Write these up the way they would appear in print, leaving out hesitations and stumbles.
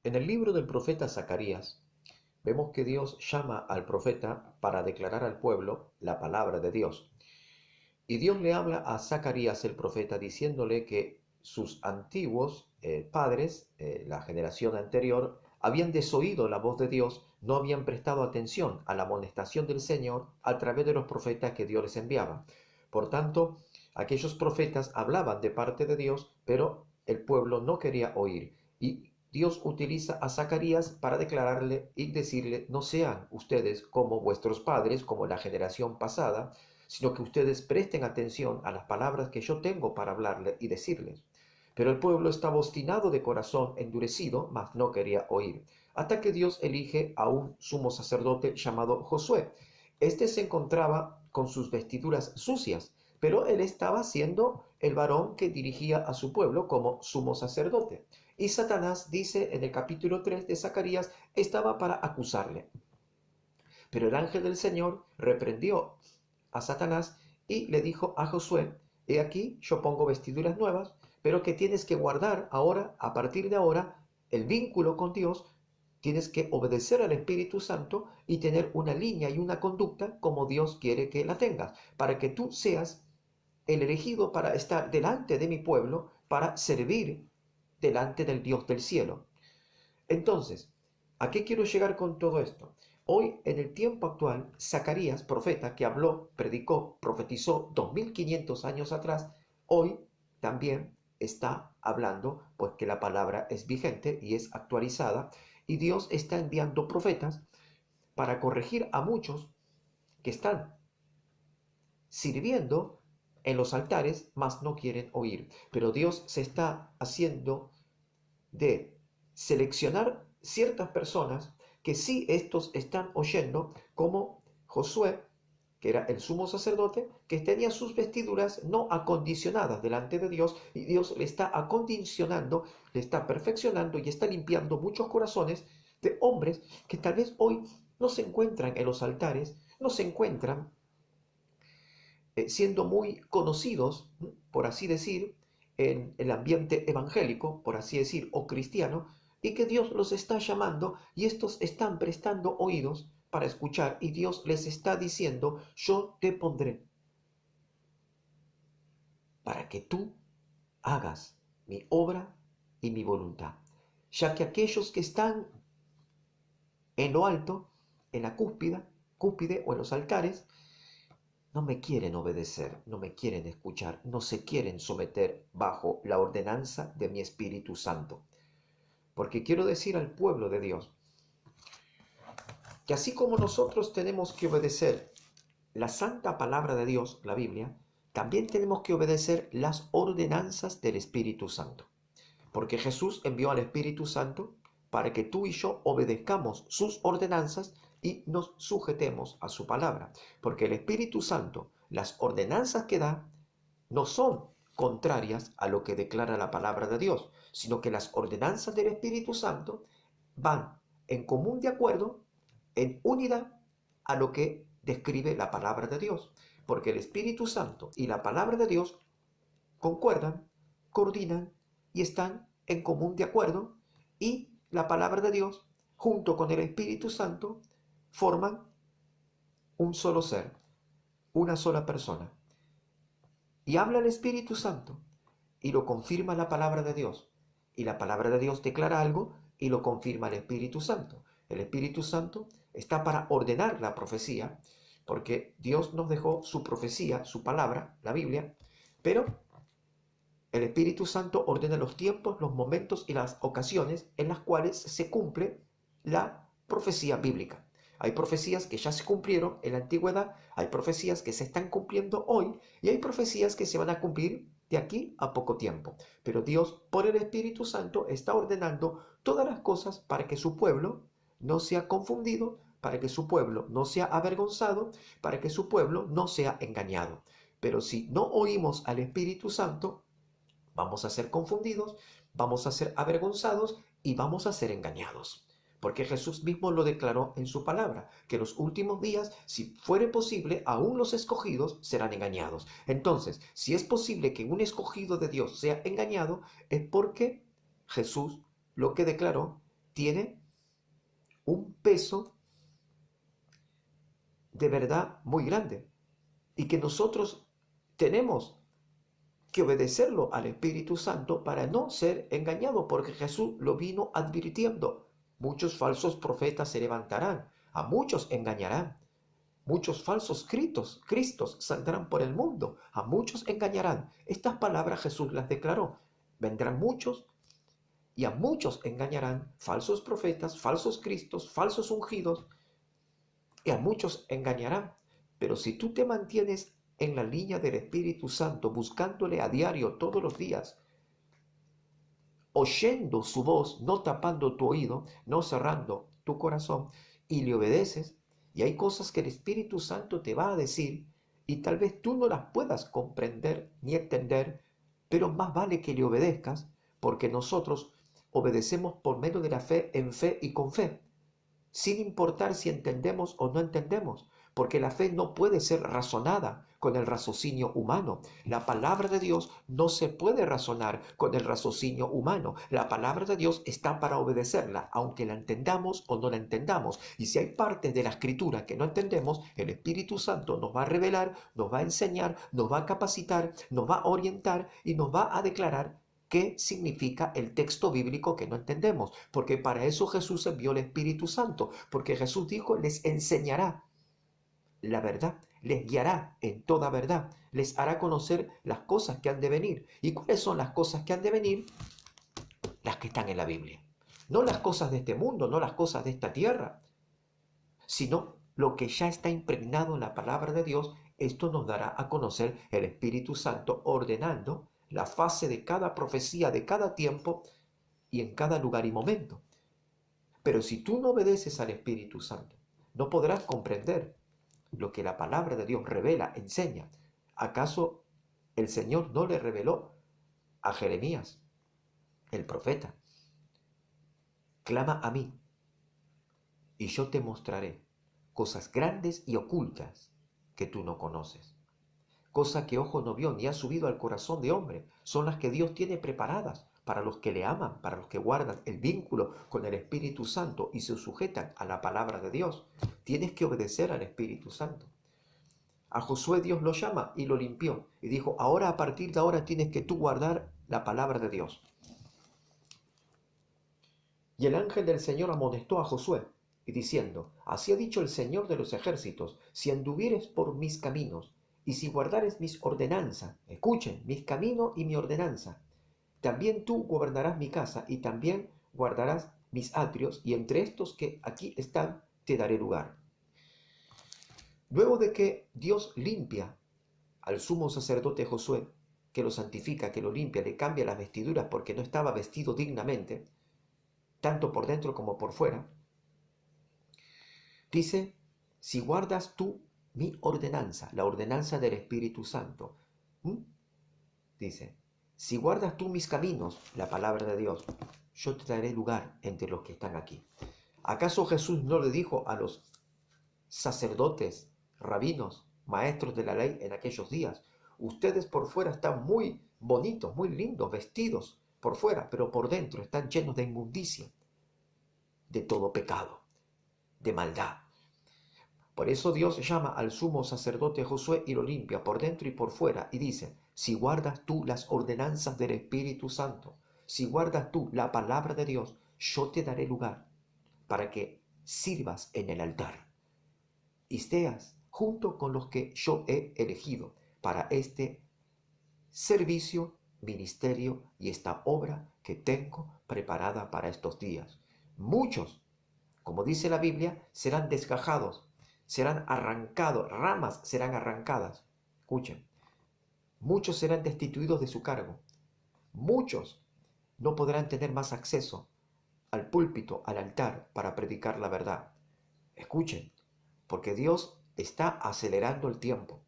En el libro del profeta Zacarías, vemos que Dios llama al profeta para declarar al pueblo la palabra de Dios. Y Dios le habla a Zacarías el profeta diciéndole que sus antiguos padres, la generación anterior, habían desoído la voz de Dios, no habían prestado atención a la amonestación del Señor a través de los profetas que Dios les enviaba. Por tanto, aquellos profetas hablaban de parte de Dios, pero el pueblo no quería oír. Y Dios utiliza a Zacarías para declararle y decirle: no sean ustedes como vuestros padres, como la generación pasada, sino que ustedes presten atención a las palabras que yo tengo para hablarles y decirles. Pero el pueblo estaba obstinado de corazón, endurecido, mas no quería oír, hasta que Dios elige a un sumo sacerdote llamado Josué. Este se encontraba con sus vestiduras sucias, pero él estaba siendo el varón que dirigía a su pueblo como sumo sacerdote. Y Satanás, dice en el capítulo 3 de Zacarías, estaba para acusarle. Pero el ángel del Señor reprendió a Satanás y le dijo a Josué: he aquí, yo pongo vestiduras nuevas, pero que tienes que guardar ahora, a partir de ahora, el vínculo con Dios. Tienes que obedecer al Espíritu Santo y tener una línea y una conducta como Dios quiere que la tengas, para que tú seas el elegido para estar delante de mi pueblo, para servir delante del Dios del cielo. Entonces, ¿a qué quiero llegar con todo esto? Hoy, en el tiempo actual, Zacarías, profeta que habló, predicó, profetizó 2500 años atrás, hoy también está hablando, pues que la palabra es vigente y es actualizada, y Dios está enviando profetas para corregir a muchos que están sirviendo en los altares, mas no quieren oír. Pero Dios se está haciendo de seleccionar ciertas personas que sí estos están oyendo, como Josué, que era el sumo sacerdote, que tenía sus vestiduras no acondicionadas delante de Dios, y Dios le está acondicionando, le está perfeccionando y está limpiando muchos corazones de hombres que tal vez hoy no se encuentran en los altares, no se encuentran siendo muy conocidos, por así decir, en el ambiente evangélico, por así decir, o cristiano, y que Dios los está llamando y estos están prestando oídos para escuchar, y Dios les está diciendo: yo te pondré para que tú hagas mi obra y mi voluntad, ya que aquellos que están en lo alto, en la cúspide o en los altares, no me quieren obedecer, no me quieren escuchar, no se quieren someter bajo la ordenanza de mi Espíritu Santo. Porque quiero decir al pueblo de Dios que así como nosotros tenemos que obedecer la santa palabra de Dios, la Biblia, también tenemos que obedecer las ordenanzas del Espíritu Santo. Porque Jesús envió al Espíritu Santo para que tú y yo obedezcamos sus ordenanzas y nos sujetemos a su palabra. Porque el Espíritu Santo, las ordenanzas que da, no son contrarias a lo que declara la palabra de Dios, sino que las ordenanzas del Espíritu Santo van en común de acuerdo, en unidad a lo que describe la palabra de Dios. Porque el Espíritu Santo y la palabra de Dios concuerdan, coordinan y están en común de acuerdo, y la palabra de Dios junto con el Espíritu Santo forman un solo ser, una sola persona. Y habla el Espíritu Santo y lo confirma la palabra de Dios. Y la palabra de Dios declara algo y lo confirma el Espíritu Santo. El Espíritu Santo está para ordenar la profecía, porque Dios nos dejó su profecía, su palabra, la Biblia, pero el Espíritu Santo ordena los tiempos, los momentos y las ocasiones en las cuales se cumple la profecía bíblica. Hay profecías que ya se cumplieron en la antigüedad, hay profecías que se están cumpliendo hoy y hay profecías que se van a cumplir de aquí a poco tiempo. Pero Dios, por el Espíritu Santo, está ordenando todas las cosas para que su pueblo no sea confundido, para que su pueblo no sea avergonzado, para que su pueblo no sea engañado. Pero si no oímos al Espíritu Santo, vamos a ser confundidos, vamos a ser avergonzados y vamos a ser engañados. Porque Jesús mismo lo declaró en su palabra, que en los últimos días, si fuere posible, aún los escogidos serán engañados. Entonces, si es posible que un escogido de Dios sea engañado, es porque Jesús lo que declaró, tiene un peso de verdad muy grande y que nosotros tenemos que obedecerlo al Espíritu Santo para no ser engañados, porque Jesús lo vino advirtiendo. Muchos falsos profetas se levantarán, a muchos engañarán. Muchos falsos cristos saldrán por el mundo, a muchos engañarán. Estas palabras Jesús las declaró. Vendrán muchos y a muchos engañarán, falsos profetas, falsos cristos, falsos ungidos, y a muchos engañarán. Pero si tú te mantienes en la línea del Espíritu Santo, buscándole a diario todos los días, oyendo su voz, no tapando tu oído, no cerrando tu corazón, y le obedeces, y hay cosas que el Espíritu Santo te va a decir, y tal vez tú no las puedas comprender ni entender, pero más vale que le obedezcas, porque nosotros obedecemos por medio de la fe, en fe y con fe, sin importar si entendemos o no entendemos, porque la fe no puede ser razonada con el raciocinio humano. La palabra de Dios no se puede razonar con el raciocinio humano. La palabra de Dios está para obedecerla, aunque la entendamos o no la entendamos. Y si hay partes de la Escritura que no entendemos, el Espíritu Santo nos va a revelar, nos va a enseñar, nos va a capacitar, nos va a orientar y nos va a declarar qué significa el texto bíblico que no entendemos, porque para eso Jesús envió el Espíritu Santo, porque Jesús dijo, les enseñará la verdad, les guiará en toda verdad, les hará conocer las cosas que han de venir. ¿Y cuáles son las cosas que han de venir? Las que están en la Biblia. No las cosas de este mundo, no las cosas de esta tierra, sino lo que ya está impregnado en la palabra de Dios. Esto nos dará a conocer el Espíritu Santo ordenando la fase de cada profecía, de cada tiempo y en cada lugar y momento. Pero si tú no obedeces al Espíritu Santo, no podrás comprender lo que la palabra de Dios revela, enseña. ¿Acaso el Señor no le reveló a Jeremías, el profeta? Clama a mí y yo te mostraré cosas grandes y ocultas que tú no conoces. Cosa que ojo no vio ni ha subido al corazón de hombre, son las que Dios tiene preparadas para los que le aman, para los que guardan el vínculo con el Espíritu Santo y se sujetan a la palabra de Dios. Tienes que obedecer al Espíritu Santo. A Josué Dios lo llama y lo limpió y dijo, ahora a partir de ahora tienes que tú guardar la palabra de Dios. Y el ángel del Señor amonestó a Josué y diciendo, así ha dicho el Señor de los ejércitos, si anduvieres por mis caminos y si guardares mis ordenanzas, escuchen, mis caminos y mi ordenanza, también tú gobernarás mi casa y también guardarás mis atrios, y entre estos que aquí están te daré lugar. Luego de que Dios limpia al sumo sacerdote Josué, que lo santifica, que lo limpia, le cambia las vestiduras porque no estaba vestido dignamente, tanto por dentro como por fuera, dice, si guardas tú mi ordenanza, la ordenanza del Espíritu Santo, dice, si guardas tú mis caminos, la palabra de Dios, yo te daré lugar entre los que están aquí. ¿Acaso Jesús no le dijo a los sacerdotes, rabinos, maestros de la ley en aquellos días, ustedes por fuera están muy bonitos, muy lindos, vestidos por fuera, pero por dentro están llenos de inmundicia, de todo pecado, de maldad? Por eso Dios llama al sumo sacerdote Josué y lo limpia por dentro y por fuera y dice, si guardas tú las ordenanzas del Espíritu Santo, si guardas tú la palabra de Dios, yo te daré lugar para que sirvas en el altar y seas junto con los que yo he elegido para este servicio, ministerio y esta obra que tengo preparada para estos días. Muchos, como dice la Biblia, serán desgajados, serán arrancados, ramas serán arrancadas. Escuchen, muchos serán destituidos de su cargo. Muchos no podrán tener más acceso al púlpito, al altar, para predicar la verdad. Escuchen, porque Dios está acelerando el tiempo.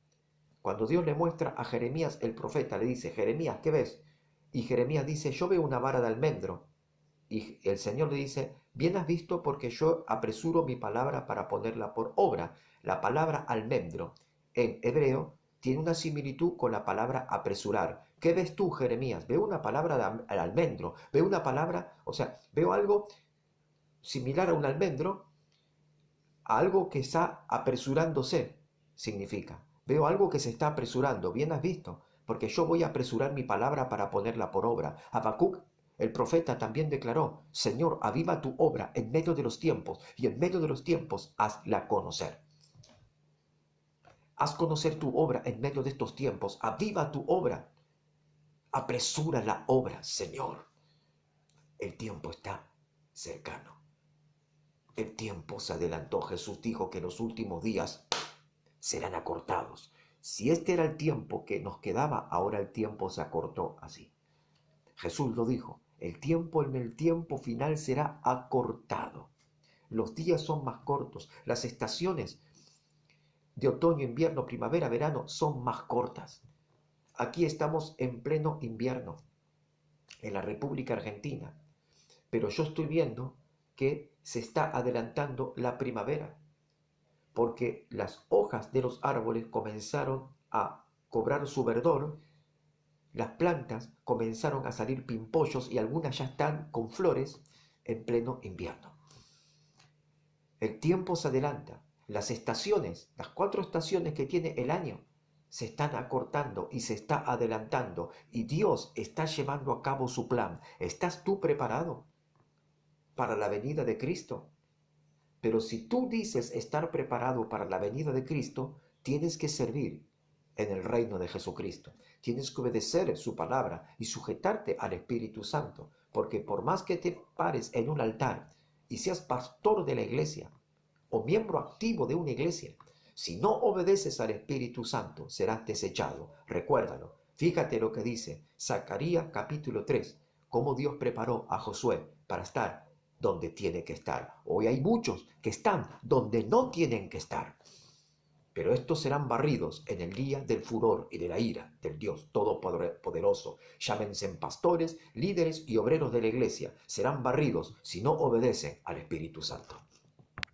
Cuando Dios le muestra a Jeremías el profeta, le dice, Jeremías, ¿qué ves? Y Jeremías dice, yo veo una vara de almendro. Y el Señor le dice, bien has visto porque yo apresuro mi palabra para ponerla por obra. La palabra almendro en hebreo tiene una similitud con la palabra apresurar. ¿Qué ves tú, Jeremías? Veo una palabra al almendro, veo una palabra, o sea, veo algo similar a un almendro, a algo que está apresurándose, significa. Veo algo que se está apresurando, bien has visto, porque yo voy a apresurar mi palabra para ponerla por obra. Habacuc, el profeta, también declaró: Señor, aviva tu obra en medio de los tiempos, y en medio de los tiempos hazla conocer. Haz conocer tu obra en medio de estos tiempos, aviva tu obra, apresura la obra, Señor. El tiempo está cercano. El tiempo se adelantó. Jesús dijo que los últimos días serán acortados. Si este era el tiempo que nos quedaba, ahora el tiempo se acortó así. Jesús lo dijo: el tiempo en el tiempo final será acortado. Los días son más cortos. Las estaciones de otoño, invierno, primavera, verano son más cortas. Aquí estamos en pleno invierno, en la República Argentina, pero yo estoy viendo que se está adelantando la primavera, porque las hojas de los árboles comenzaron a cobrar su verdor, las plantas comenzaron a salir pimpollos y algunas ya están con flores en pleno invierno. El tiempo se adelanta, las estaciones, las 4 estaciones que tiene el año, se están acortando y se está adelantando, y Dios está llevando a cabo su plan. ¿Estás tú preparado para la venida de Cristo? Pero si tú dices estar preparado para la venida de Cristo, tienes que servir en el reino de Jesucristo. Tienes que obedecer su palabra y sujetarte al Espíritu Santo, porque por más que te pares en un altar y seas pastor de la iglesia o miembro activo de una iglesia, si no obedeces al Espíritu Santo, serás desechado. Recuérdalo. Fíjate lo que dice Zacarías capítulo 3, cómo Dios preparó a Josué para estar donde tiene que estar. Hoy hay muchos que están donde no tienen que estar, pero estos serán barridos en el día del furor y de la ira del Dios Todopoderoso. Llámense pastores, líderes y obreros de la iglesia. Serán barridos si no obedecen al Espíritu Santo.